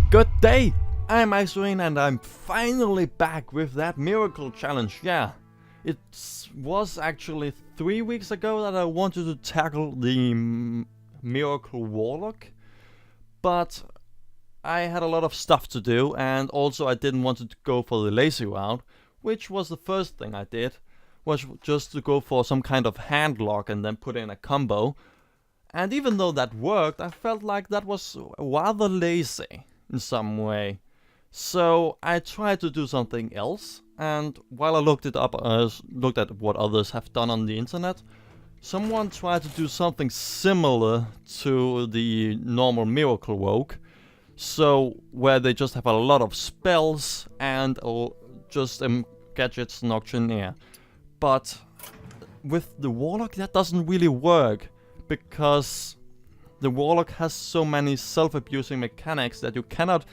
Good day! I'm Ikslorin and I'm finally back with that miracle challenge. Yeah, it was actually 3 weeks ago that I wanted to tackle the miracle Warlock, but I had a lot of stuff to do, and also I didn't want to go for the lazy route, which was the first thing I did, was just to go for some kind of hand lock and then put in a combo. And even though that worked, I felt like that was rather lazy in some way. So I tried to do something else, and while I looked it up, looked at what others have done on the internet, someone tried to do something similar to the normal Miracle Rogue. So where they just have a lot of spells and just gadgets and auctioneer. But with the Warlock that doesn't really work, because the Warlock has so many self-abusing mechanics that you cannot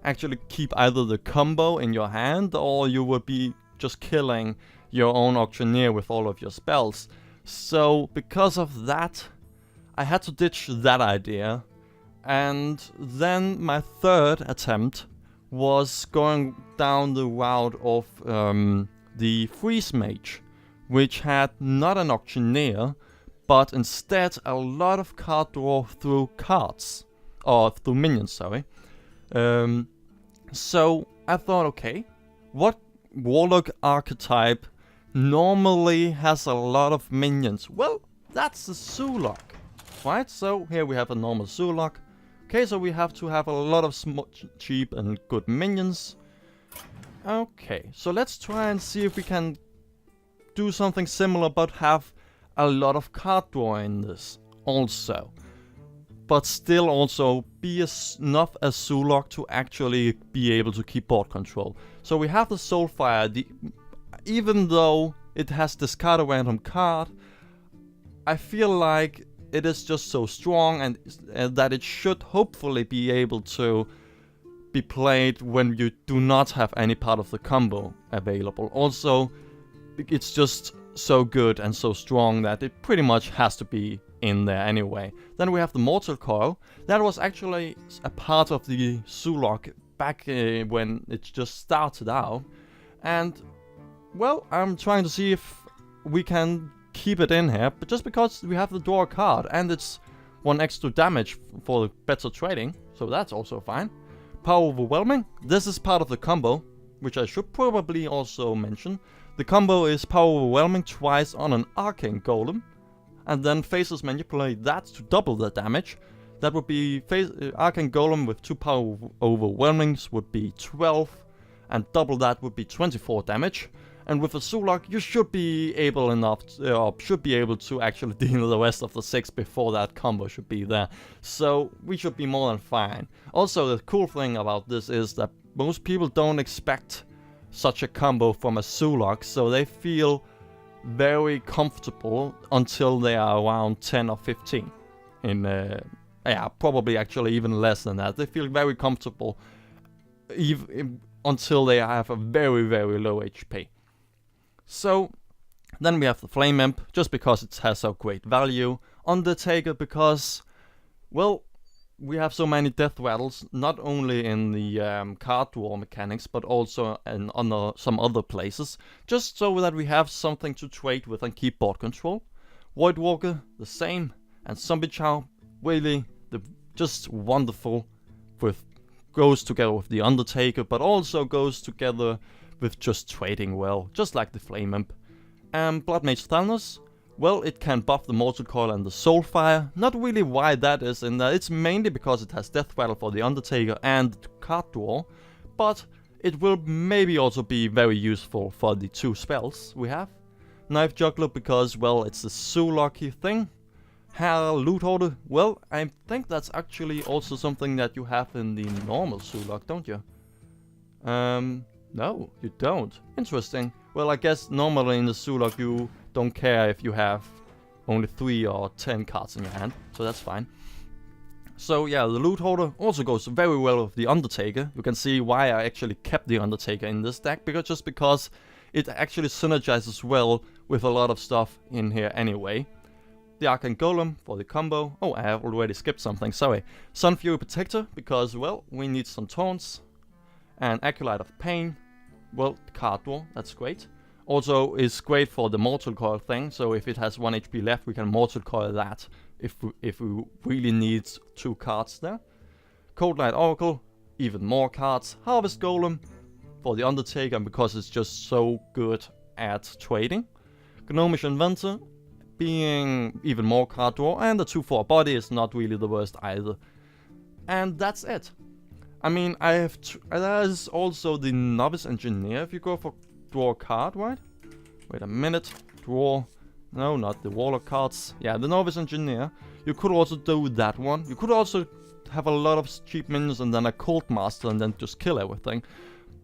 actually keep either the combo in your hand, or you would be just killing your own auctioneer with all of your spells. So because of that, I had to ditch that idea. And then my third attempt was going down the route of the Freeze Mage, which had not an auctioneer, but instead a lot of card draw through cards, or through minions, sorry. So I thought, okay, what Warlock archetype normally has a lot of minions? Well, that's the Zoolock, right? So here we have a normal Zoolock. Okay, so we have to have a lot of cheap and good minions. Okay, so let's try and see if we can do something similar but have a lot of card draw in this also. But still also be enough as Zoolock to actually be able to keep board control. So we have the Soulfire. Even though it has discard a random card, I feel like it is just so strong and that it should hopefully be able to be played when you do not have any part of the combo available. Also, it's just so good and so strong that it pretty much has to be in there anyway. Then we have the Mortal Coil. That was actually a part of the Zoolock back when it just started out. And, well, I'm trying to see if we can keep it in here, but just because we have the draw card and it's 1 extra damage for better trading, so that's also fine. Power Overwhelming. This is part of the combo, which I should probably also mention. The combo is Power Overwhelming twice on an Arcane Golem, and then Faces manipulate that to double the damage. That would be Arcane Golem with 2 Power Overwhelmings would be 12, and double that would be 24 damage. And with a Zoolock, you should be able to actually deal the rest of the 6 before that combo should be there. So we should be more than fine. Also, the cool thing about this is that most people don't expect such a combo from a Zoolock, so they feel very comfortable until they are around 10 or 15. Yeah, probably actually even less than that. They feel very comfortable until they have a very, very low HP. So then we have the Flame Imp, just because it has a great value. Undertaker, because, well, we have so many death rattles, not only in the card draw mechanics, but also in some other places, just so that we have something to trade with and keep board control. Voidwalker, the same, and Zombie Chow, really just wonderful, goes together with the Undertaker, but also goes together with just trading well, just like the Flame Imp. And Blood Mage Thalnos, well, it can buff the Mortal Coil and the Soulfire. Not really why that is in there, it's mainly because it has Death Rattle for the Undertaker and card draw, but it will maybe also be very useful for the 2 spells we have. Knife Juggler, because, well, it's a Zoolocky thing. Loot Hoarder, well, I think that's actually also something that you have in the normal Zoolock, don't you? No, you don't. Interesting. Well, I guess normally in the Zoolock you don't care if you have only 3 or 10 cards in your hand, so that's fine. So yeah, the Loot Hoarder also goes very well with the Undertaker. You can see why I actually kept the Undertaker in this deck, because it actually synergizes well with a lot of stuff in here anyway. the Arcane Golem for the combo. Oh, I have already skipped something, sorry. Sun Fury Protector, because, well, we need some taunts. And Acolyte of Pain, well, card draw, that's great. Also, it's great for the Mortal Coil thing, so if it has 1 HP left, we can Mortal Coil that if we really need 2 cards there. Cold Light Oracle, even more cards. Harvest Golem for the Undertaker, because it's just so good at trading. Gnomish Inventor, being even more card draw, and the 2/4 body is not really the worst either. And that's it. I mean, there's also the Novice Engineer if you go for draw a card, right? Wait a minute, draw, no, not the Warlock cards. Yeah, the Novice Engineer. You could also do that one. You could also have a lot of cheap minions and then a Cold Master and then just kill everything.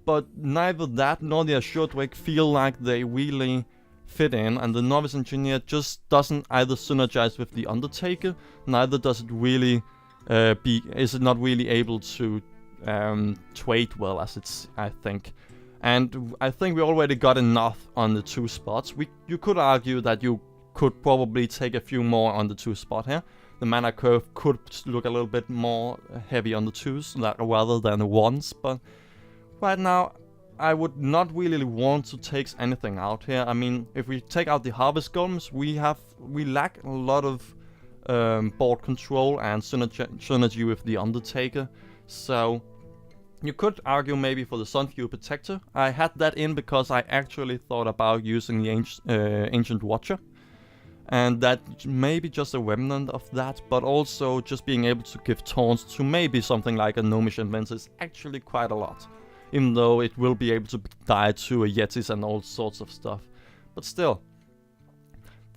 But neither that nor the Assured Wake feel like they really fit in, and the Novice Engineer just doesn't either synergize with the Undertaker, neither does it really is it not really able to trade well as it's, I think. And I think we already got enough on the 2 spots. You could argue that you could probably take a few more on the 2 spot here. The mana curve could look a little bit more heavy on the 2s rather than the 1s, but right now I would not really want to take anything out here. I mean, if we take out the Harvest Golems, we lack a lot of board control and synergy with the Undertaker. So you could argue maybe for the Sun Fury Protector. I had that in because I actually thought about using the Ancient Watcher. And that maybe just a remnant of that, but also just being able to give taunts to maybe something like a Gnomish Inventor is actually quite a lot. Even though it will be able to die to a Yetis and all sorts of stuff. But still.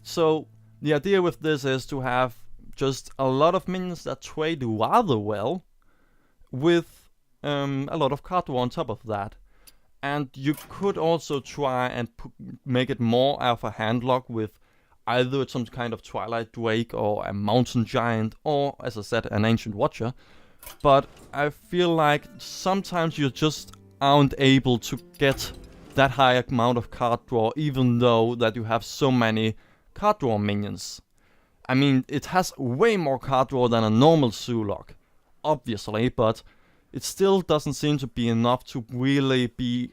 So the idea with this is to have just a lot of minions that trade rather well with a lot of card draw on top of that. And you could also try and make it more of a handlock with either some kind of Twilight Drake or a Mountain Giant or, as I said, an Ancient Watcher. But I feel like sometimes you just aren't able to get that high amount of card draw, even though that you have so many card draw minions. I mean, it has way more card draw than a normal Zoolock, obviously, but it still doesn't seem to be enough to really be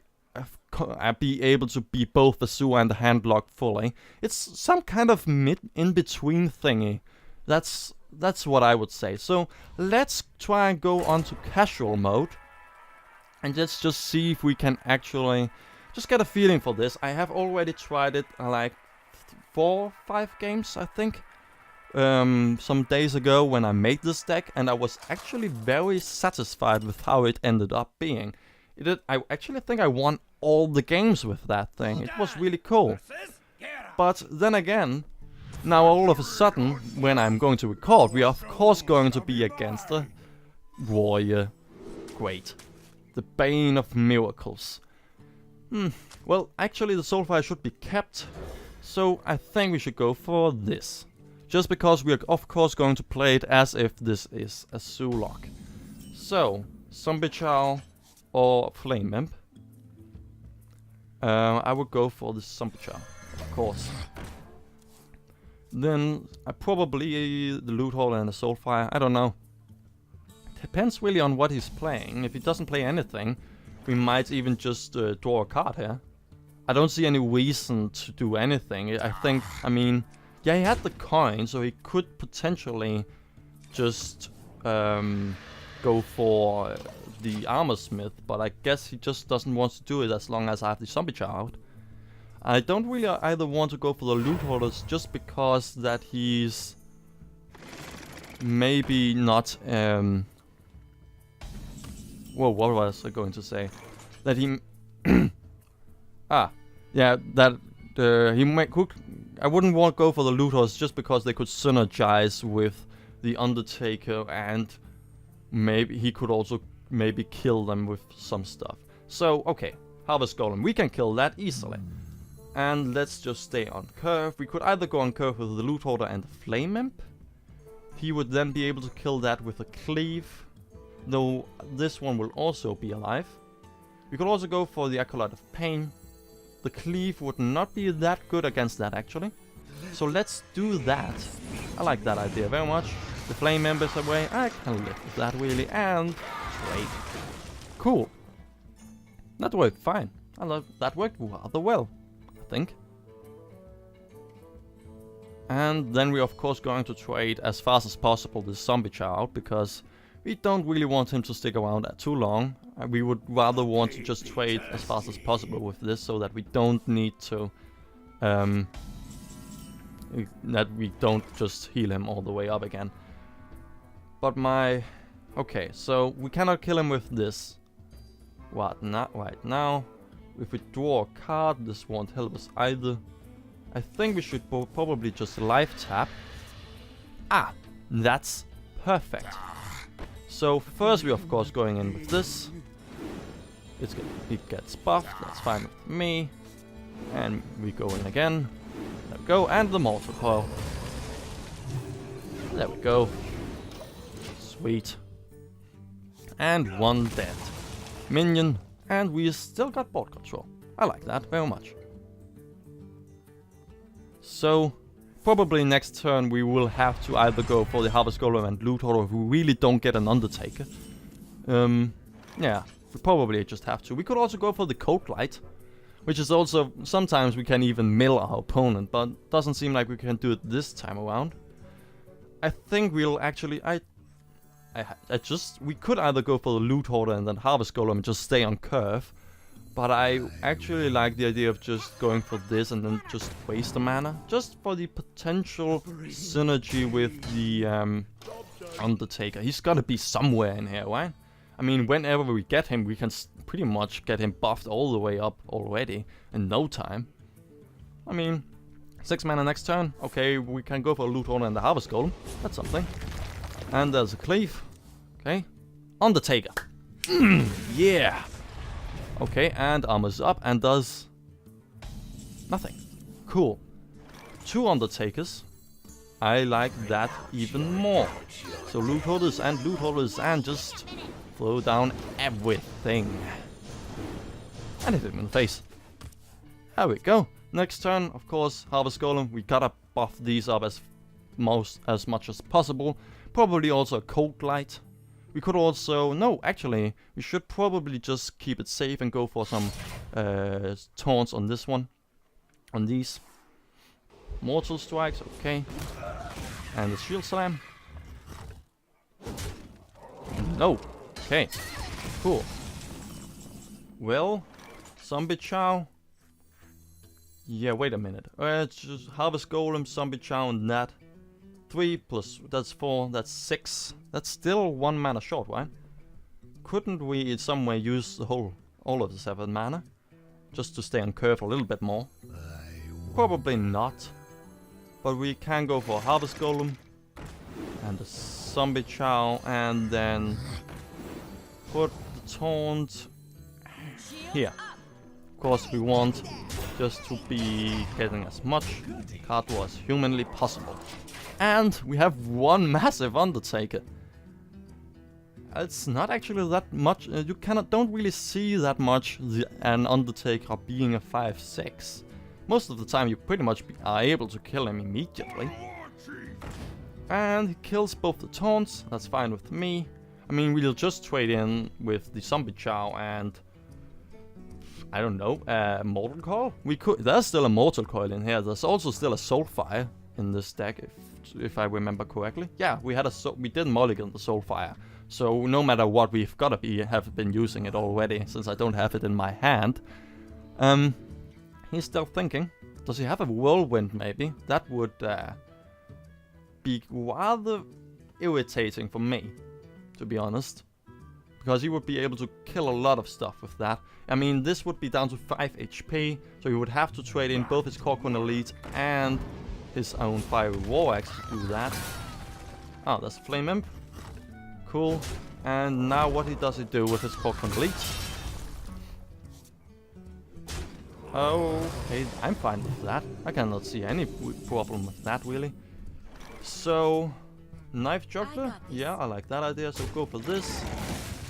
able to be both the Zoo and the Handlock fully. It's some kind of in-between thingy. That's what I would say. So let's try and go on to casual mode. And let's just see if we can actually just get a feeling for this. I have already tried it like 4-5 games, I think. Some days ago when I made this deck, and I was actually very satisfied with how it ended up being. I actually think I won all the games with that thing. It was really cool. But then again, now all of a sudden, when I'm going to record, we are of course going to be against the Warrior Great. The Bane of Miracles. Well, actually the Soulfire should be kept, so I think we should go for this. Just because we are of course going to play it as if this is a Zoolock. So, Zombie Chow or Flame Imp. I would go for the Zombie Chow, of course. Then I probably the Loot Hole and the Soulfire, I don't know. Depends really on what he's playing. If he doesn't play anything, we might even just draw a card here. I don't see any reason to do anything. I mean, yeah, he had the coin, so he could potentially just go for the Armor Smith, but I guess he just doesn't want to do it as long as I have the Zombie Chow out. I don't really either want to go for the Loot Holders just because that he's maybe not well, what was I going to say? That he I wouldn't want to go for the Loot Holders just because they could synergize with the Undertaker, and maybe he could also maybe kill them with some stuff. So, okay, Harvest Golem, we can kill that easily. And let's just stay on curve. We could either go on curve with the Loot Holder and the Flame Imp. He would then be able to kill that with a Cleave, though this one will also be alive. We could also go for the Acolyte of Pain. The Cleave would not be that good against that, actually. So let's do that. I like that idea very much. The flame embers away, I can live with that really, and trade. Cool. That worked fine. That worked rather well, I think. And then we're of course going to trade as fast as possible this zombie chow out, because we don't really want him to stick around too long. We would rather want to just trade as fast as possible with this, so that we don't need to that we don't just heal him all the way up again. But okay, so we cannot kill him with this. What? Not right now. If we draw a card, this won't help us either. I think we should probably just life tap. Ah, that's perfect. So first we're of course going in with this. It gets buffed, that's fine with me. And we go in again. There we go, and the mortal coil. There we go. Sweet. And one dead minion, and we still got board control. I like that very much. So probably next turn we will have to either go for the Harvest Golem and Loot Hoarder if we really don't get an Undertaker. Yeah, we probably just have to. We could also go for the Cold Light, which is also, sometimes we can even mill our opponent, but doesn't seem like we can do it this time around. I think we'll actually, we could either go for the Loot Hoarder and then Harvest Golem and just stay on curve. But I actually like the idea of just going for this and then just waste the mana. Just for the potential synergy with the Undertaker. He's gotta be somewhere in here, right? I mean, whenever we get him, we can pretty much get him buffed all the way up already in no time. I mean, 6 mana next turn. Okay, we can go for a Loot Hoarder and the Harvest Golem. That's something. And there's a Cleave. Okay. Undertaker. Yeah! Okay, and armor's up and does nothing. Cool. 2 Undertakers. I like that even more. So Loot Hoarders and just throw down everything. And hit him in the face. There we go. Next turn, of course, Harvest Golem. We gotta buff these up as much as possible. Probably also a Cold Light. We could also... No, actually, we should probably just keep it safe and go for some taunts on this one. On these. Mortal Strikes, okay. And the Shield Slam. No. Okay. Cool. Well, Zombie Chow. Yeah, wait a minute. It's just Harvest Golem, Zombie Chow, and that. 3 plus, that's 4, that's 6. That's still 1 mana short, right? Couldn't we in some way use all of the 7 mana? Just to stay on curve a little bit more? Probably not. But we can go for Harvest Golem. And the Zombie Chow, and then put the taunt here. Of course we want just to be getting as much card draw as humanly possible. And we have 1 massive Undertaker. It's not actually that much. You don't really see that much an Undertaker being a 5/6. Most of the time you pretty much are able to kill him immediately. And he kills both the taunts. That's fine with me. I mean, we'll just trade in with the Zombie Chow and... I don't know, Mortal Coil? There's still a Mortal Coil in here. There's also still a Soulfire in this deck, if I remember correctly. Yeah, we did mulligan the Soulfire. So no matter what, we've gotta have been using it already, since I don't have it in my hand. He's still thinking. Does he have a Whirlwind maybe? That would be rather irritating for me, to be honest. Because he would be able to kill a lot of stuff with that. I mean, this would be down to 5 HP, so he would have to trade in both his Corcoran Elite and his own Fiery War Axe to do that. Oh, that's Flame Imp. Cool. And now what does he do with his Corcoran Elite? Okay, I'm fine with that. I cannot see any problem with that, really. So, Knife Juggler? Yeah, I like that idea, so go for this.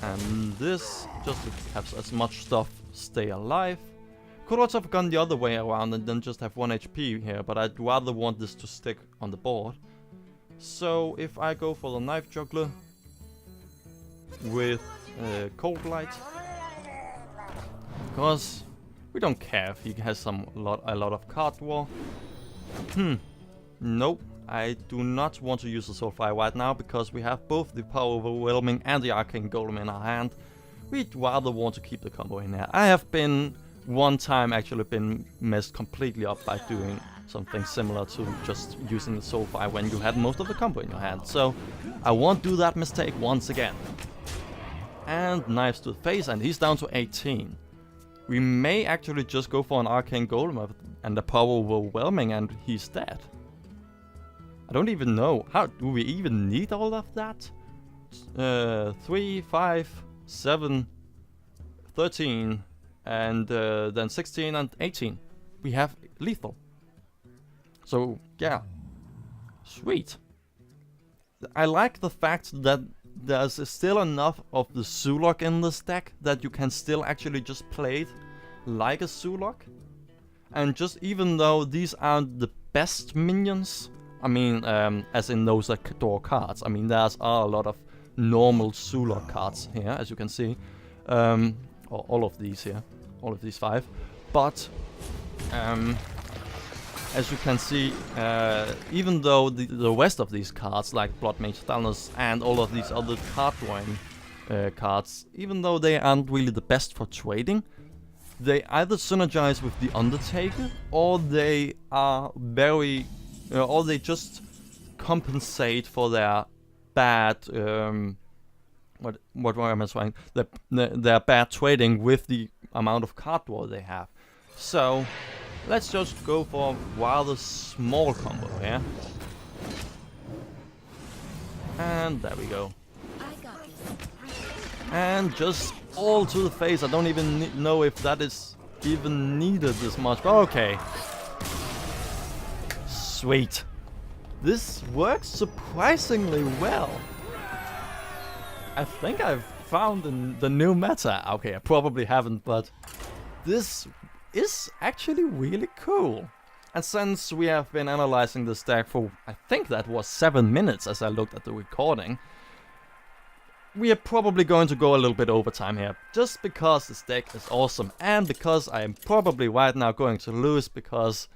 And this, just to have as much stuff stay alive. could also have gone the other way around and then just have 1 HP here, but I'd rather want this to stick on the board. So if I go for the Knife Juggler with Cold Light, because we don't care if he has a lot of card draw. Nope, I do not want to use the Soulfire right now because we have both the Power Overwhelming and the Arcane Golem in our hand. We'd rather want to keep the combo in here. I have been one time actually been messed completely up by doing something similar to just using the Soulfire when you had most of the combo in your hand. So I won't do that mistake once again. And knives to the face, and he's down to 18. We may actually just go for an Arcane Golem and the Power Overwhelming and he's dead. I don't even know. How do we even need all of that? 3, 5, 7, 13, and then 16 and 18. We have lethal. So, yeah. Sweet. I like the fact that there's still enough of the Zoolock in this deck that you can still actually just play it like a Zoolock. And just even though these aren't the best minions, I mean, as in those that draw cards. I mean, there's a lot of normal Zoolock cards here, as you can see. All of these here. All of these 5. But, as you can see, even though the rest of these cards, like Blood Mage Thalnos and all of these other card drawing cards, even though they aren't really the best for trading, they either synergize with the Undertaker, or they are very, or they just compensate for their bad, what am I saying? Their bad trading with the amount of card draw they have. So let's just go for a rather small combo here. And there we go. And just all to the face. I don't even know if that is even needed this much, but okay. Sweet. This works surprisingly well. I think I've found the new meta. Okay, I probably haven't, but this is actually really cool. And since we have been analyzing this deck for, I think that was 7 minutes as I looked at the recording, we are probably going to go a little bit overtime here, just because this deck is awesome, and because I am probably right now going to lose because,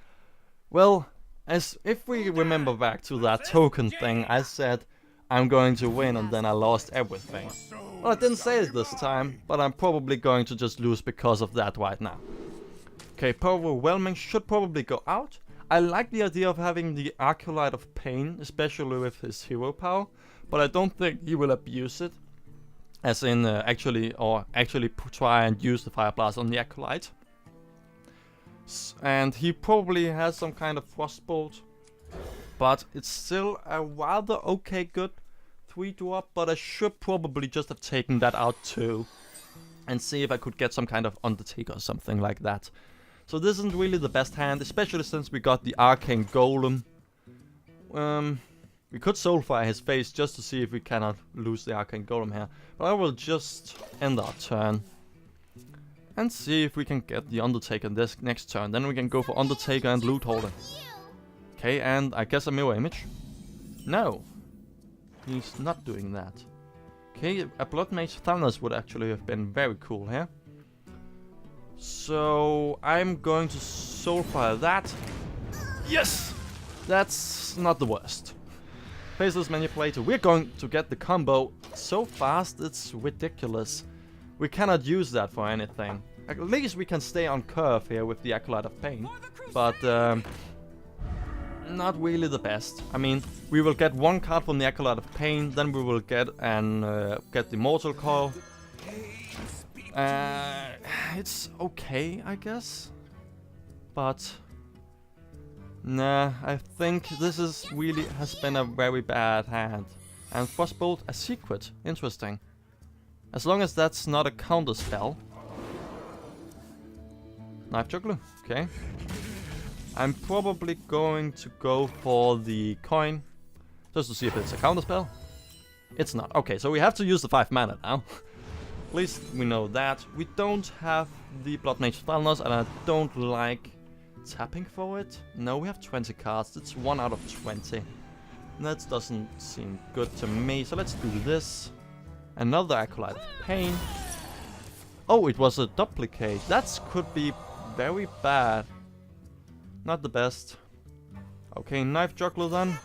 well, as if we remember back to that token thing, I said I'm going to win and then I lost everything. Well, I didn't say it this time, but I'm probably going to just lose because of that right now. Okay, Power Overwhelming should probably go out. I like the idea of having the Acolyte of Pain, especially with his hero power, but I don't think he will abuse it. As in, actually try and use the Fire Blast on the Acolyte. And he probably has some kind of Frostbolt, but it's still a rather okay good 3-drop, but I should probably just have taken that out too, and see if I could get some kind of Undertaker or something like that. So this isn't really the best hand, especially since we got the Arcane Golem. We could Soulfire his face just to see if we cannot lose the Arcane Golem here. But I will just end our turn and see if we can get the Undertaker this next turn. Then we can go for Undertaker and Loot Hoarder. Okay, and I guess a Mirror Image. No, he's not doing that. Okay, a Blood Mage Thalnos would actually have been very cool here. So I'm going to Soulfire that. Yes! That's not the worst. Faceless Manipulator. We're going to get the combo so fast, it's ridiculous. We cannot use that for anything. At least we can stay on curve here with the Acolyte of Pain. But not really the best. I mean, we will get one card from the Acolyte of Pain, then we will get the Mortal Coil. It's okay, I guess. But nah, I think this is really has been a very bad hand. And Frostbolt, a secret. Interesting. As long as that's not a counter spell. Knife Juggler, okay. I'm probably going to go for the coin, just to see if it's a counter spell. It's not. Okay, so we have to use the 5 mana now. least we know that. We don't have the Blood Mage Thalnos, and I don't like tapping for it. No, we have 20 cards. It's 1 out of 20. That doesn't seem good to me, so let's do this. Another Acolyte of Pain. Oh, it was a duplicate. That could be very bad. Not the best. Okay, Knife Juggler then.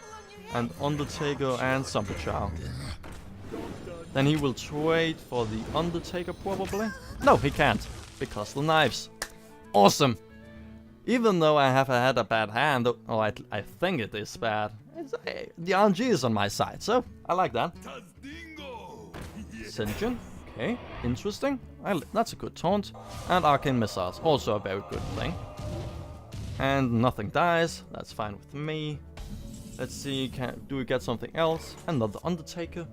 And Undertaker and Zombie Chow. Then he will trade for the Undertaker probably. No, he can't. Because the knives. Awesome. Even though I have had a bad hand, or I think it is bad, the RNG is on my side, so I like that. Ascension, okay, interesting. That's a good taunt. And Arcane Missiles, also a very good thing. And nothing dies, that's fine with me. Let's see, do we get something else? Another Undertaker?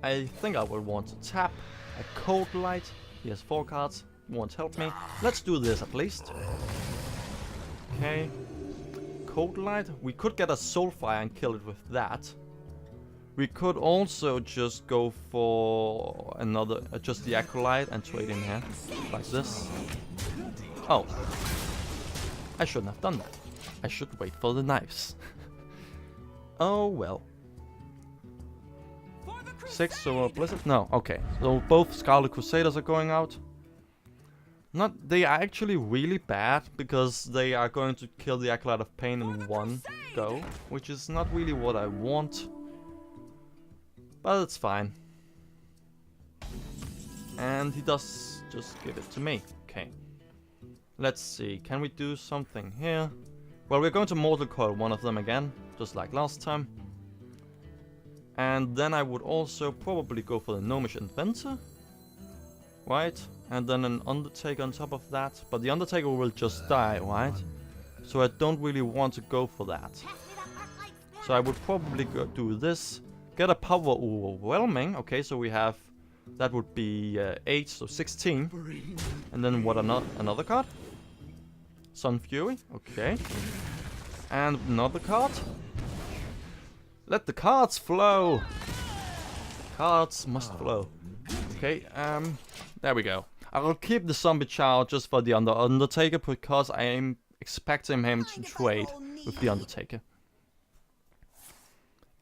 I think I will want to tap a Cold Light. He has 4 cards. Won't help me. Let's do this at least. Okay. Cold Light. We could get a Soulfire and kill it with that. We could also just go for another, just the Acolyte and trade in here. Like this. Oh. I shouldn't have done that. I should wait for the knives. Oh well. 6 so Blizzard? No, okay. So both Scarlet Crusaders are going out. They are actually really bad because they are going to kill the Acolyte of Pain in one go, which is not really what I want. But it's fine. And he does just give it to me. Okay. Let's see, can we do something here? Well, we're going to Mortal Coil one of them again, just like last time. And then I would also probably go for the Gnomish Inventor. Right? And then an Undertaker on top of that. But the Undertaker will just die, right? So I don't really want to go for that. So I would probably do this. Get a Power Overwhelming. Okay, so we have... That would be 8, so 16. And then what, another card? Sun Fury. Okay. And another card. Let the cards flow. Cards must flow. Okay, there we go. I will keep the Zombie Chow just for the Undertaker because I am expecting him to trade with the Undertaker.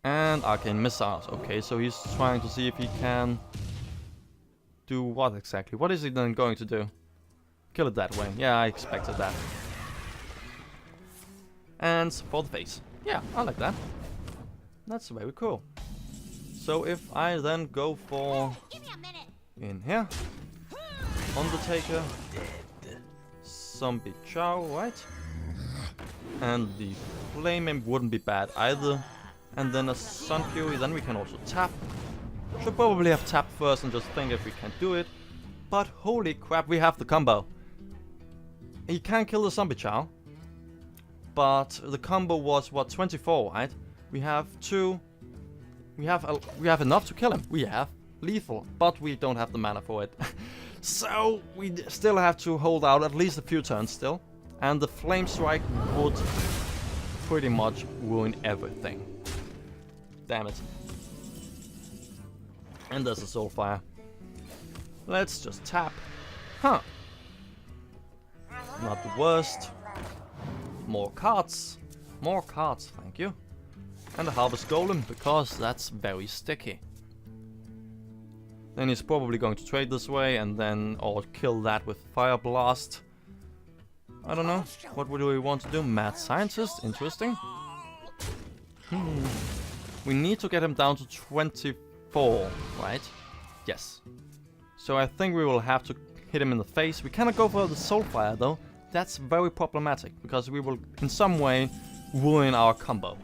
And Arcane Missiles. Okay, so he's trying to see if he can do what exactly? What is he then going to do? Kill it that way. Yeah, I expected that. And for the face. Yeah, I like that. That's very cool. So if I then go for in here, Undertaker, Zombie Chow, right? And the Flaming wouldn't be bad either. And then a Sun Fury, then we can also tap. Should probably have tapped first and just think if we can do it. But holy crap, we have the combo. He can kill the Zombie Chow. But the combo was what, 24, right? We have 2. We have enough to kill him. We have lethal, but we don't have the mana for it. So we still have to hold out at least a few turns still. And the Flame Strike would pretty much ruin everything. Damn it. And there's a Soulfire. Let's just tap. Huh. Not the worst. More cards. More cards, thank you. And a Harvest Golem, because that's very sticky. Then he's probably going to trade this way and then or kill that with Fire Blast. I don't know. What do we want to do? Mad Scientist? Interesting. We need to get him down to 24, right? Yes. So I think we will have to hit him in the face. We cannot go for the Soulfire though. That's very problematic because we will in some way ruin our combo.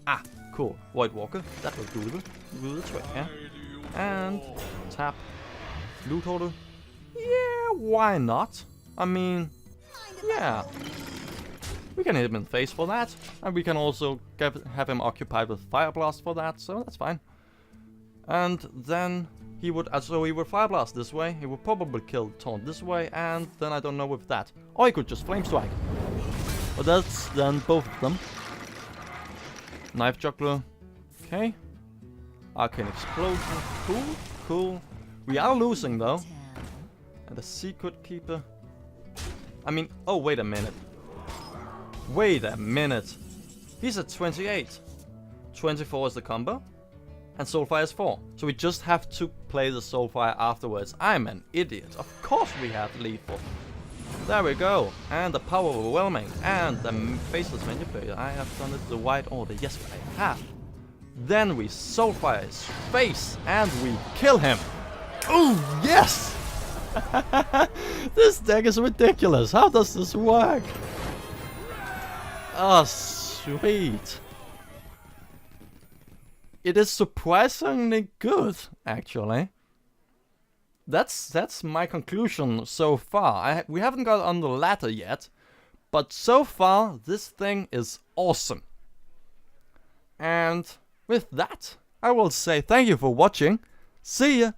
Ah, cool. Void Walker. That will do the trick, yeah? And tap. Loot Holder. Yeah, why not? I mean, yeah. We can hit him in the face for that. And we can also have him occupied with Fire Blast for that, so that's fine. And then he would, so he would Fire Blast this way. He would probably kill Taunt this way, and then I don't know with that. Or he could just Flame Strike. But that's then both of them. Knife Juggler. Okay. Arcane Explosion. Cool, cool. We are losing though. And the Secret Keeper. I mean, oh wait a minute. Wait a minute. He's at 28. 24 is the combo. And Soulfire is 4. So we just have to play the Soulfire afterwards. I'm an idiot. Of course we have lethal. There we go. And the power overwhelming. And the faceless manipulator. I have done it the right order. Yes, I have. Then we Soulfire his face. And we kill him. Oh, yes! This deck is ridiculous. How does this work? Oh, sweet. It is surprisingly good, actually. That's my conclusion so far. We haven't got on the ladder yet, but so far this thing is awesome. And with that, I will say thank you for watching. See ya!